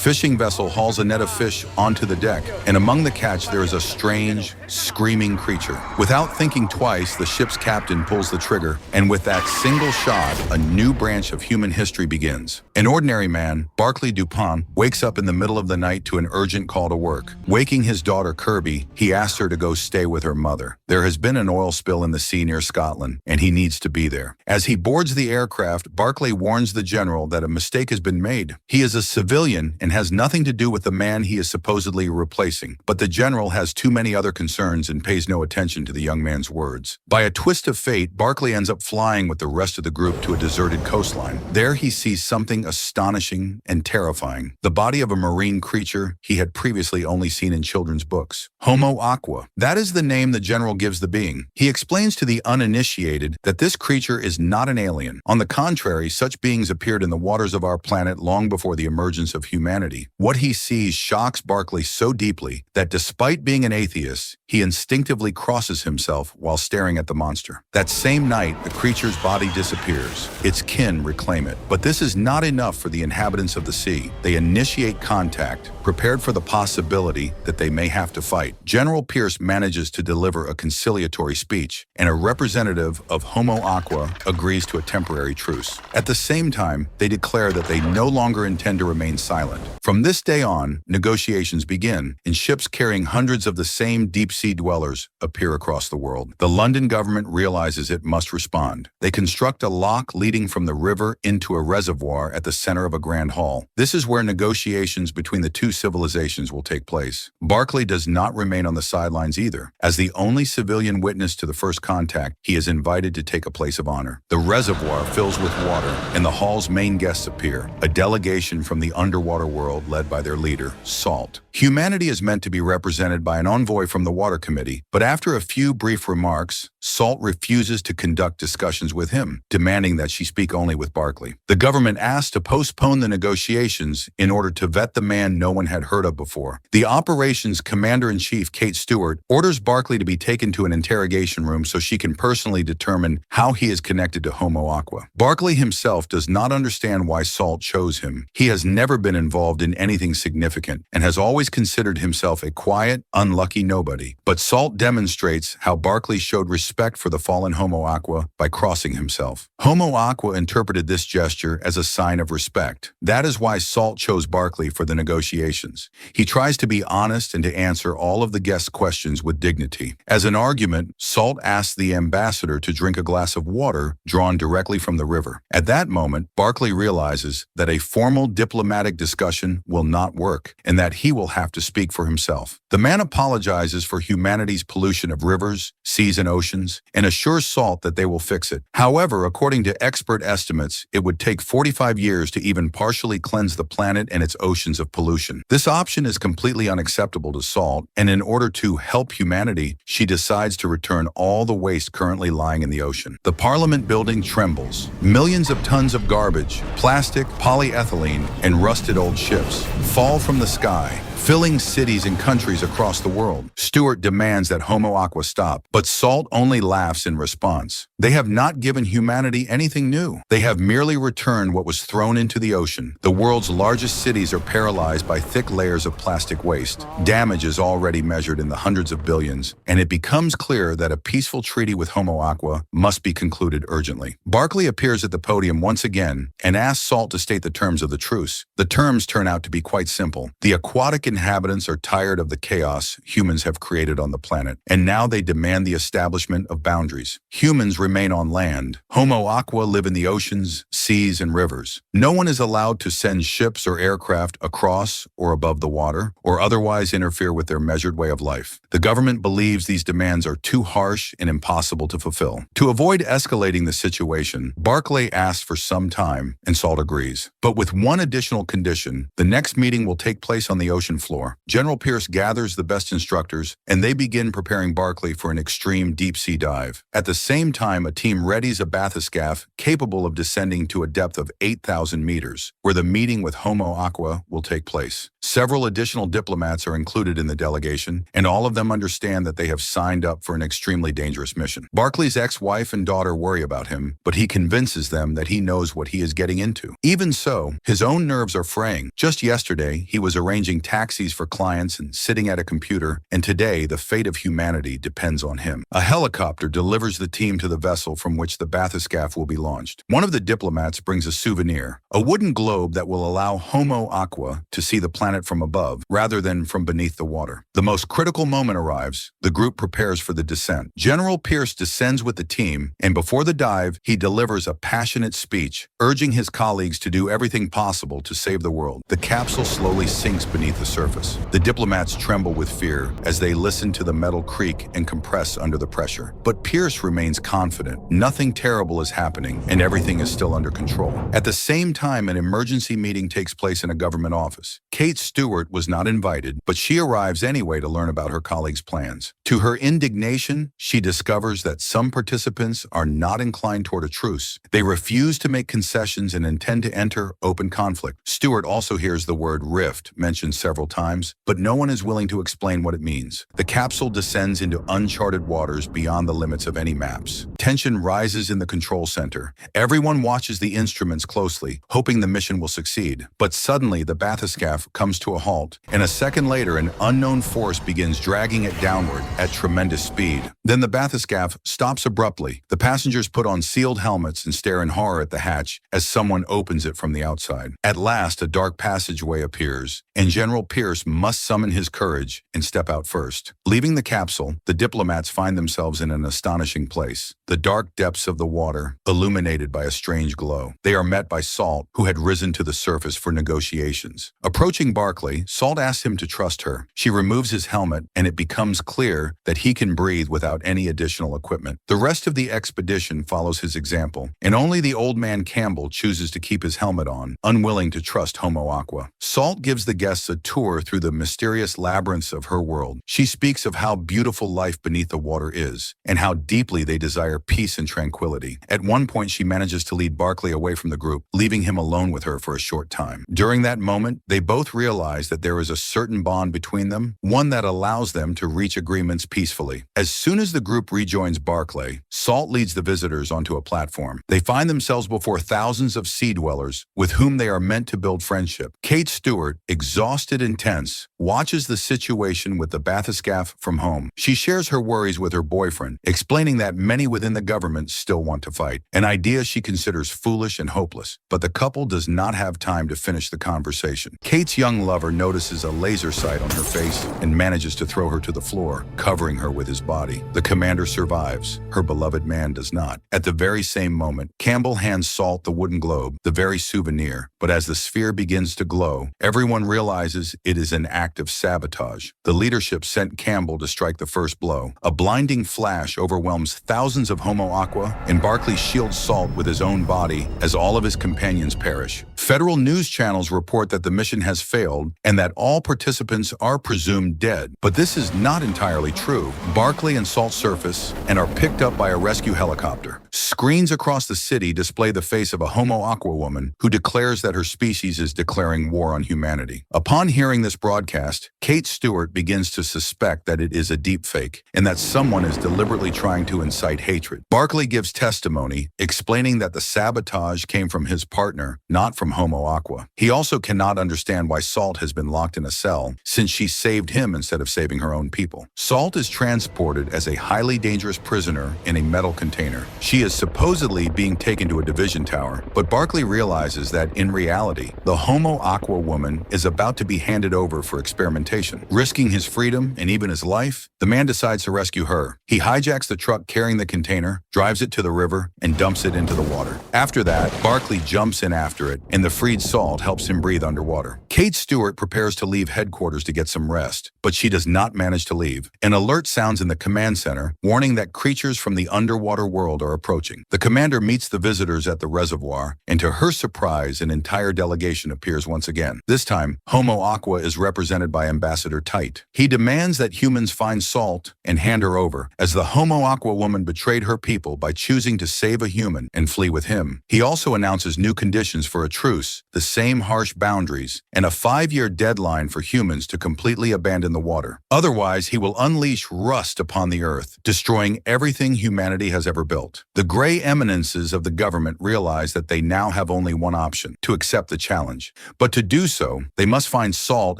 fishing vessel hauls a net of fish onto the deck, and among the catch there is a strange, screaming creature. Without thinking twice, the ship's captain pulls the trigger, and with that single shot, a new branch of human history begins. An ordinary man, Barkley Dupont, wakes up in the middle of the night to an urgent call to work. Waking his daughter Kirby, he asks her to go stay with her mother. There has been an oil spill in the sea near Scotland, and he needs to be there. As he boards the aircraft, Barkley warns the general that a mistake has been made. He is a civilian and has nothing to do with the man he is supposedly replacing, but the general has too many other concerns and pays no attention to the young man's words. By a twist of fate, Barkley ends up flying with the rest of the group to a deserted coastline. There he sees something astonishing and terrifying, the body of a marine creature he had previously only seen in children's books. Homo aqua. That is the name the general gives the being. He explains to the uninitiated that this creature is not an alien. On the contrary, such beings appeared in the waters of our planet long before the emergence of humanity. What he sees shocks Barkley so deeply that despite being an atheist, he instinctively crosses himself while staring at the monster. That same night, the creature's body disappears. Its kin reclaim it. But this is not enough for the inhabitants of the sea. They initiate contact, prepared for the possibility that they may have to fight. General Pierce manages to deliver a conciliatory speech, and a representative of Homo Aqua agrees to a temporary truce. At the same time, they declare that they no longer intend to remain silent. From this day on, negotiations begin, and ships carrying hundreds of the same deep-sea dwellers appear across the world. The London government realizes it must respond. They construct a lock leading from the river into a reservoir at the center of a grand hall. This is where negotiations between the two civilizations will take place. Barkley does not remain on the sidelines either. As the only civilian witness to the first contact, he is invited to take a place of honor. The reservoir fills with water, and the hall's main guests appear, a delegation from the underwater world led by their leader, Salt. Humanity is meant to be represented by an envoy from the Water Committee, but after a few brief remarks, Salt refuses to conduct discussions with him, demanding that she speak only with Barkley. The government asks to postpone the negotiations in order to vet the man no one had heard of before. The operations commander-in-chief, Kate Stewart, orders Barkley to be taken to an interrogation room so she can personally determine how he is connected to Homo Aqua. Barkley himself does not understand why Salt chose him. He has never been involved in anything significant and has always considered himself a quiet, unlucky nobody. But Salt demonstrates how Barkley showed respect for the fallen Homo Aqua by crossing himself. Homo Aqua interpreted this gesture as a sign of respect. That is why Salt chose Barkley for the negotiations. He tries to be honest and to answer all of the guests' questions with dignity. As an argument, Salt asks the ambassador to drink a glass of water drawn directly from the river. At that moment, Barkley realizes that a formal diplomatic discussion will not work and that he will have to speak for himself. The man apologizes for humanity's pollution of rivers, seas, and oceans, and assures Salt that they will fix it. However, according to expert estimates, it would take 45 years to even partially cleanse the planet and its oceans of pollution. This option is completely unacceptable to Salt, and in order to help humanity, she decides to return all the waste currently lying in the ocean. The Parliament building trembles. Millions of tons of garbage, plastic, polyethylene, and rusted old ships fall from the sky, filling cities and countries across the world. Stewart demands that Homo Aqua stop, but Salt only laughs in response. They have not given humanity anything new. They have merely returned what was thrown into the ocean. The world's largest cities are paralyzed by thick layers of plastic waste. Damage is already measured in the hundreds of billions, and it becomes clear that a peaceful treaty with Homo Aqua must be concluded urgently. Barkley appears at the podium once again and asks Salt to state the terms of the truce. The terms turn out to be quite simple. The aquatic inhabitants are tired of the chaos humans have created on the planet, and now they demand the establishment of boundaries. Humans remain on land. Homo Aqua live in the oceans, seas, and rivers. No one is allowed to send ships or aircraft across or above the water, or otherwise interfere with their measured way of life. The government believes these demands are too harsh and impossible to fulfill. To avoid escalating the situation, Barkley asks for some time, and Salt agrees. But with one additional condition: the next meeting will take place on the ocean floor. General Pierce gathers the best instructors, and they begin preparing Barkley for an extreme deep-sea dive. At the same time, a team readies a bathyscaphe capable of descending to a depth of 8,000 meters, where the meeting with Homo Aqua will take place. Several additional diplomats are included in the delegation, and all of them understand that they have signed up for an extremely dangerous mission. Barkley's ex-wife and daughter worry about him, but he convinces them that he knows what he is getting into. Even so, his own nerves are fraying. Just yesterday, he was arranging taxis for clients and sitting at a computer, and today the fate of humanity depends on him. A helicopter delivers the team to the vessel from which the bathyscaphe will be launched. One of the diplomats brings a souvenir, a wooden globe that will allow Homo Aqua to see the planet from above rather than from beneath the water. The most critical moment arrives. The group prepares for the descent. General Pierce descends with the team, and before the dive, he delivers a passionate speech, urging his colleagues to do everything possible to save the world. The capsule slowly sinks beneath the surface. The diplomats tremble with fear as they listen to the metal creak and compress under the pressure. But Pierce remains confident. Nothing terrible is happening, and everything is still under control. At the same time, an emergency meeting takes place in a government office. Kate Stewart was not invited, but she arrives anyway to learn about her colleagues' plans. To her indignation, she discovers that some participants are not inclined toward a truce. They refuse to make concessions and intend to enter open conflict. Stewart also hears the word rift mentioned several times, but no one is willing to explain what it means. The capsule descends into uncharted waters beyond the limits of any maps. Tension rises in the control center. Everyone watches the instruments closely, hoping the mission will succeed. But suddenly, the bathyscaphe comes to a halt, and a second later, an unknown force begins dragging it downward at tremendous speed. Then the bathyscaphe stops abruptly. The passengers put on sealed helmets and stare in horror at the hatch as someone opens it from the outside. At last, a dark passageway appears, and General Pierce must summon his courage and step out first. Leaving the capsule, the diplomats find themselves in an astonishing place. The dark depths of the water, illuminated by a strange glow. They are met by Salt, who had risen to the surface for negotiations. Approaching Barkley, Salt asks him to trust her. She removes his helmet, and it becomes clear that he can breathe without any additional equipment. The rest of the expedition follows his example, and only the old man Campbell chooses to keep his helmet on, unwilling to trust Homo Aqua. Salt gives the guests a tour through the mysterious labyrinths of her world. She speaks of how beautiful life beneath the water is, and how deeply they desire peace and tranquility. At one point, she manages to lead Barkley away from the group, leaving him alone with her for a short time. During that moment, they both realize that there is a certain bond between them, one that allows them to reach agreements peacefully. As soon as the group rejoins Barkley, Salt leads the visitors onto a platform. They find themselves before thousands of sea dwellers with whom they are meant to build friendship. Kate Stewart, exhausted and tense, watches the situation with the bathyscaphe from home. She shares her worries with her boyfriend, explaining that many within the government still want to fight, an idea she considers foolish and hopeless. But the couple does not have time to finish the conversation. Kate's young lover notices a laser sight on her face and manages to throw her to the floor, covering her with his body. The commander survives. Her beloved man does not. At the very same moment, Campbell hands Salt the wooden globe, the very souvenir. But as the sphere begins to glow, everyone realizes it is an act of sabotage. The leadership sent Campbell to strike the first blow. A blinding flash overwhelms thousands of Homo Aqua, and Barkley shields Salt with his own body as all of his companions perish. Federal news channels report that the mission has failed and that all participants are presumed dead. But this is not entirely true. Barkley and Salt surface and are picked up by a rescue helicopter. Screens across the city display the face of a Homo Aqua woman who declares that her species is declaring war on humanity. Upon hearing this broadcast, Kate Stewart begins to suspect that it is a deepfake and that someone is deliberately trying to incite hatred. Barkley gives testimony, explaining that the sabotage came from his partner, not from Homo Aqua. He also cannot understand why Salt has been locked in a cell, since she saved him instead of saving her own people. Salt is transported as a highly dangerous prisoner in a metal container. She is supposedly being taken to a division tower, but Barkley realizes that in reality, the Homo Aqua woman is about to be handed over for experimentation. Risking his freedom and even his life, the man decides to rescue her. He hijacks the truck carrying the container, drives it to the river, and dumps it into the water. After that, Barkley jumps in after it, and the freed Salt helps him breathe underwater. Kate Stewart prepares to leave headquarters to get some rest, but she does not manage to leave. An alert sounds in the command center, warning that creatures from the underwater world are approaching. The commander meets the visitors at the reservoir, and to her surprise, an entire entire delegation appears once again. This time, Homo Aqua is represented by Ambassador Tite. He demands that humans find Salt and hand her over, as the Homo Aqua woman betrayed her people by choosing to save a human and flee with him. He also announces new conditions for a truce, the same harsh boundaries, and a 5-year deadline for humans to completely abandon the water. Otherwise, he will unleash rust upon the earth, destroying everything humanity has ever built. The gray eminences of the government realize that they now have only one option: to accept the challenge. But to do so, they must find Salt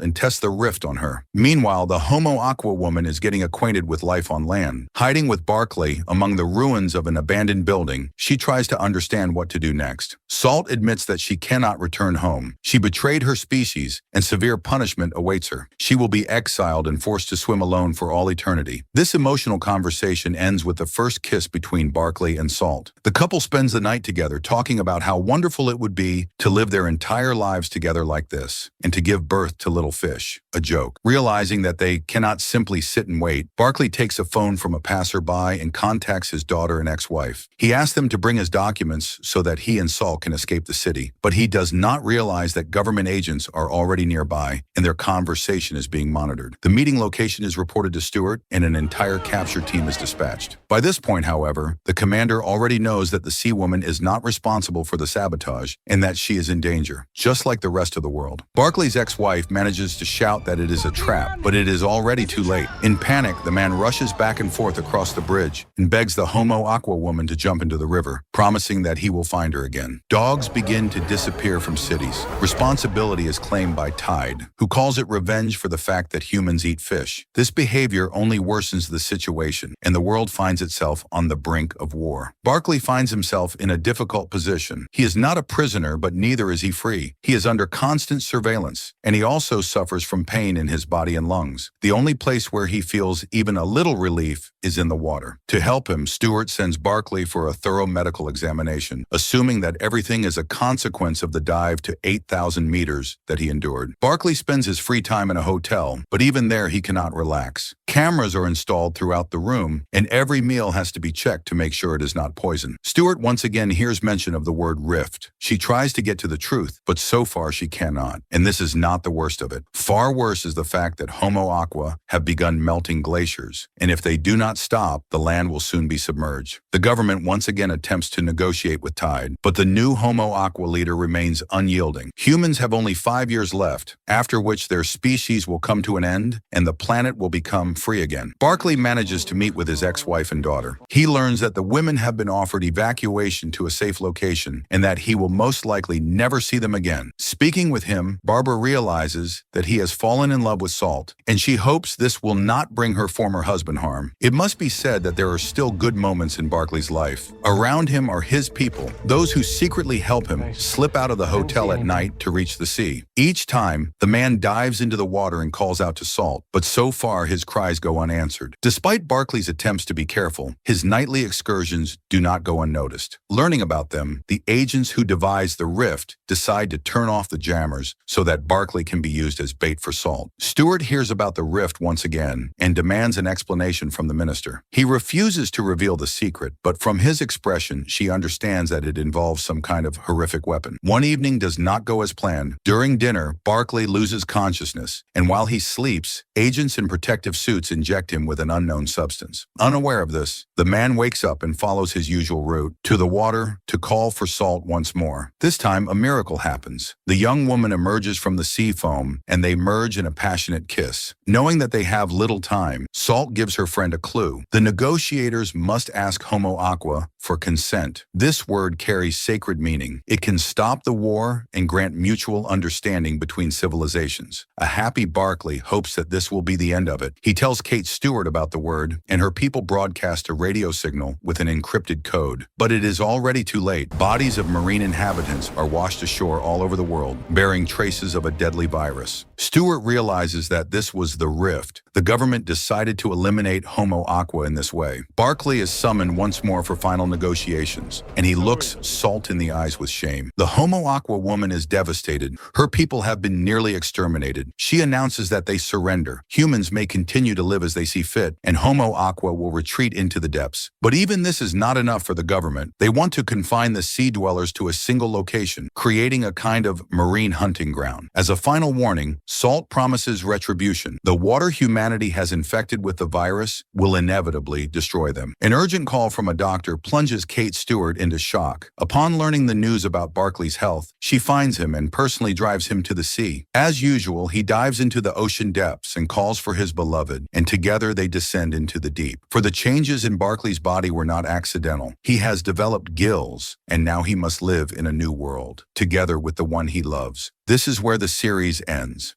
and test the rift on her. Meanwhile, the Homo Aqua woman is getting acquainted with life on land. Hiding with Barkley among the ruins of an abandoned building, she tries to understand what to do next. Salt admits that she cannot return home. She betrayed her species, and severe punishment awaits her. She will be exiled and forced to swim alone for all eternity. This emotional conversation ends with the first kiss between Barkley and Salt. The couple spends the night together, talking about how wonderful it would be to live their entire lives together like this, and to give birth to little fish. A joke. Realizing that they cannot simply sit and wait, Barkley takes a phone from a passerby and contacts his daughter and ex-wife. He asks them to bring his documents so that he and Salt can escape the city, but he does not realize that government agents are already nearby and their conversation is being monitored. The meeting location is reported to Stewart, and an entire capture team is dispatched. By this point, however, the commander already knows that the Sea Woman is not responsible for the sabotage and that she is in danger, just like the rest of the world. Barkley's ex-wife manages to shout that it is a trap, but it is already too late. In panic, the man rushes back and forth across the bridge and begs the Homo Aqua woman to jump into the river, promising that he will find her again. Dogs begin to disappear from cities. Responsibility is claimed by Tide, who calls it revenge for the fact that humans eat fish. This behavior only worsens the situation, and the world finds itself on the brink of war. Barkley finds himself in a difficult position. He is not a prisoner, but neither is he free. He is under constant surveillance, and he also suffers from pain in his body and lungs. The only place where he feels even a little relief is in the water. To help him, Stewart sends Barkley for a thorough medical examination, assuming that everything is a consequence of the dive to 8,000 meters that he endured. Barkley spends his free time in a hotel, but even there he cannot relax. Cameras are installed throughout the room, and every meal has to be checked to make sure it is not poison. Stewart once again hears mention of the word rift. She tries to get to the truth, but so far she cannot. And this is not the worst of it. Far worse is the fact that Homo Aqua have begun melting glaciers, and if they do not stop, the land will soon be submerged. The government once again attempts to negotiate with Tide, but the new Homo Aqua leader remains unyielding. Humans have only 5 years left, after which their species will come to an end and the planet will become free again. Barkley manages to meet with his ex-wife and daughter. He learns that the women have been offered evacuation to a safe location and that he will most likely never see them again. Speaking with him, Barbara realizes that he has fallen in love with Salt, and she hopes this will not bring her former husband harm. It must be said that there are still good moments in Barkley's life. Around him are his people, those who secretly help him slip out of the hotel at night to reach the sea. Each time, the man dives into the water and calls out to Salt, but so far his cries go unanswered. Despite Barkley's attempts to be careful, his nightly excursions do not go unnoticed. Learning about them, the agents who devise the rift decide to turn off the jammers so that Barkley can be used as bait for Salt. Stewart hears about the rift once again and demands an explanation from the minister. He refuses to reveal the secret, but from his expression, she understands that it involves some kind of horrific weapon. One evening does not go as planned. During dinner, Barkley loses consciousness, and while he sleeps, agents in protective suits inject him with an unknown substance. Unaware of this, the man wakes up and follows his usual route, to the water, to call for Salt once more. This time, a miracle happens. The young woman emerges from the sea foam, and they merge in a passionate kiss. Knowing that they have little time, Salt gives her friend a clue. The negotiators must ask Homo Aqua for consent. This word carries sacred meaning. It can stop the war and grant mutual understanding between civilizations. A happy Barkley hopes that this will be the end of it. He tells Kate Stewart about the word, and her people broadcast a radio signal with an encrypted code. But it is already too late. Bodies of marine inhabitants are washed ashore all over the world, bearing traces of a deadly virus. Stewart realizes that this was the rift. The government decided to eliminate Homo Aqua in this way. Barkley is summoned once more for final negotiations, and he looks Salt in the eyes with shame. The Homo Aqua woman is devastated. Her people have been nearly exterminated. She announces that they surrender. Humans may continue continue to live as they see fit, and Homo Aqua will retreat into the depths. But even this is not enough for the government. They want to confine the sea dwellers to a single location, creating a kind of marine hunting ground. As a final warning, salt promises retribution. The water humanity has infected with the virus will inevitably destroy them. An urgent call from a doctor plunges Kate Stewart into shock. Upon learning the news about Barkley's health, she finds him and personally drives him to the sea. As usual, he dives into the ocean depths and calls for his beloved, and together they descend into the deep. For the changes in Barkley's body were not accidental. He has developed gills, and now he must live in a new world, together with the one he loves. This is where the series ends.